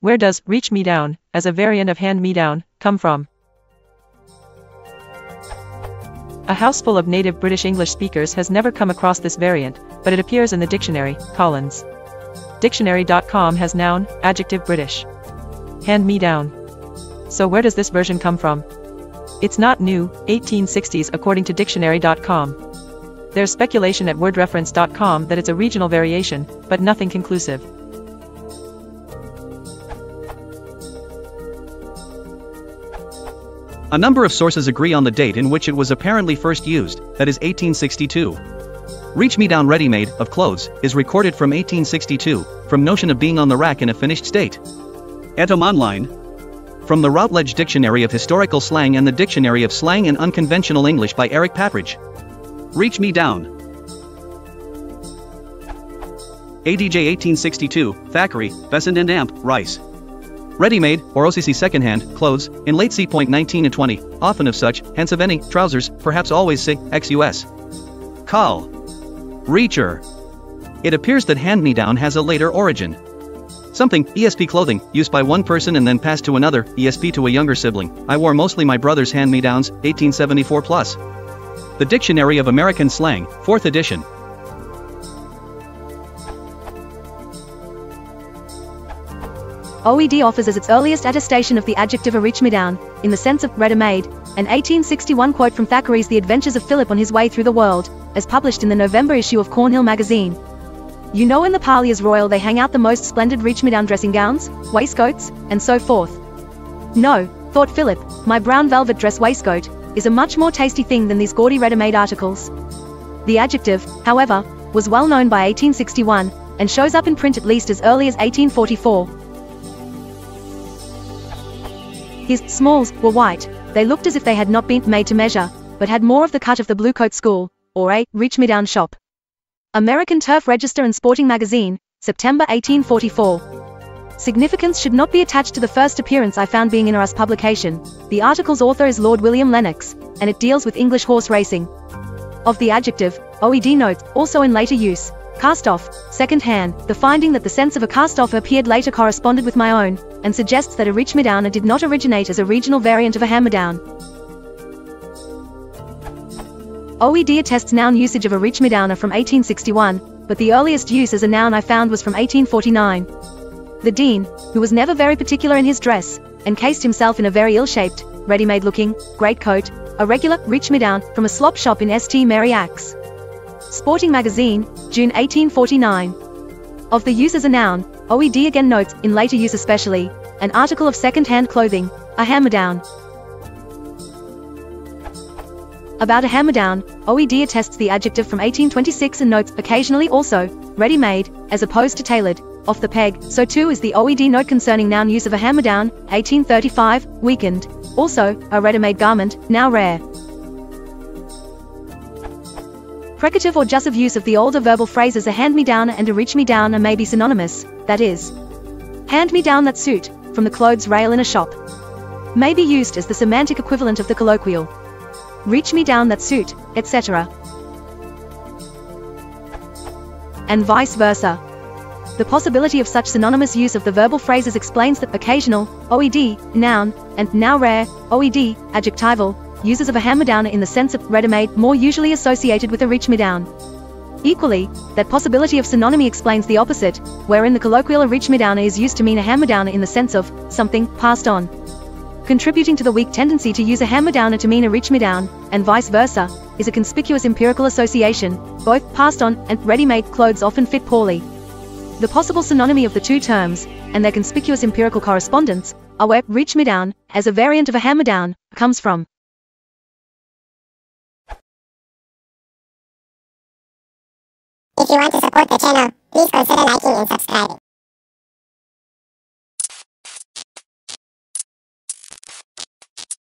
Where does reach me down, as a variant of hand me down, come from? A house full of native British English speakers has never come across this variant, but it appears in the dictionary, Collins. Dictionary.com has noun, adjective British. Hand me down. So where does this version come from? It's not new, 1860s according to dictionary.com. There's speculation at wordreference.com that it's a regional variation, but nothing conclusive. A number of sources agree on the date in which it was apparently first used, that is 1862. Reach me down ready-made, of clothes, is recorded from 1862, from notion of being on the rack in a finished state. Etymology. From the Routledge Dictionary of Historical Slang and the Dictionary of Slang and Unconventional English by Eric Patridge. Reach me down. ADJ 1862, Thackeray, Besant and Amp, Rice. Ready-made, or OCC second-hand, clothes, in late c.19 and 20, often of such, hence of any, trousers, perhaps always sig, ex-US. Call. Reacher. It appears that hand-me-down has a later origin. Something, ESP clothing, used by one person and then passed to another, ESP to a younger sibling. I wore mostly my brother's hand-me-downs, 1874 plus. The Dictionary of American Slang, 4th edition. OED offers as its earliest attestation of the adjective a reach me down, in the sense of ready-made, an 1861 quote from Thackeray's The Adventures of Philip on His Way Through the World, as published in the November issue of Cornhill magazine. You know in the parlours royal they hang out the most splendid reach me down dressing gowns, waistcoats, and so forth. No, thought Philip, my brown velvet dress waistcoat is a much more tasty thing than these gaudy ready-made articles. The adjective, however, was well known by 1861, and shows up in print at least as early as 1844. His smalls were white, they looked as if they had not been made to measure, but had more of the cut of the Bluecoat School, or a reach-me-down shop. American Turf Register and Sporting Magazine, September 1844. Significance should not be attached to the first appearance I found being in a US publication. The article's author is Lord William Lennox, and it deals with English horse racing. Of the adjective, OED notes, also in later use, cast-off, second-hand, the finding that the sense of a cast-off appeared later corresponded with my own, and suggests that a reach-me-downer did not originate as a regional variant of a hammer-down. OED attests noun usage of a reach-me-downer from 1861, but the earliest use as a noun I found was from 1849. The Dean, who was never very particular in his dress, encased himself in a very ill-shaped, ready-made-looking, greatcoat, a regular reach-me-down, from a slop shop in St. Mary Axe. Sporting Magazine, June 1849. Of the use as a noun, OED again notes, in later use especially, an article of second-hand clothing, a hammer-down. About a hammer-down, OED attests the adjective from 1826 and notes, occasionally also, ready-made, as opposed to tailored, off the peg. So too is the OED note concerning noun use of a hammer-down, 1835, weakened. Also, a ready-made garment, now rare. Precative or jussive use of the older verbal phrases a hand-me-downer and a reach-me-downer may be synonymous, that is, hand-me-down that suit, from the clothes rail in a shop, may be used as the semantic equivalent of the colloquial reach-me-down that suit, etc. And vice versa. The possibility of such synonymous use of the verbal phrases explains that occasional, OED, noun, and now rare, OED, adjectival, uses of a hammer-downer in the sense of ready-made more usually associated with a reach-me-down. Equally, that possibility of synonymy explains the opposite, wherein the colloquial a reach-me-downer is used to mean a hammer-downer in the sense of something passed on. Contributing to the weak tendency to use a hammer-downer to mean a reach-me-down, and vice versa, is a conspicuous empirical association. Both passed on and ready-made clothes often fit poorly. The possible synonymy of the two terms, and their conspicuous empirical correspondence, are where reach-me-down, as a variant of a hammer-down, comes from. If you want to support the channel, please consider liking and subscribing.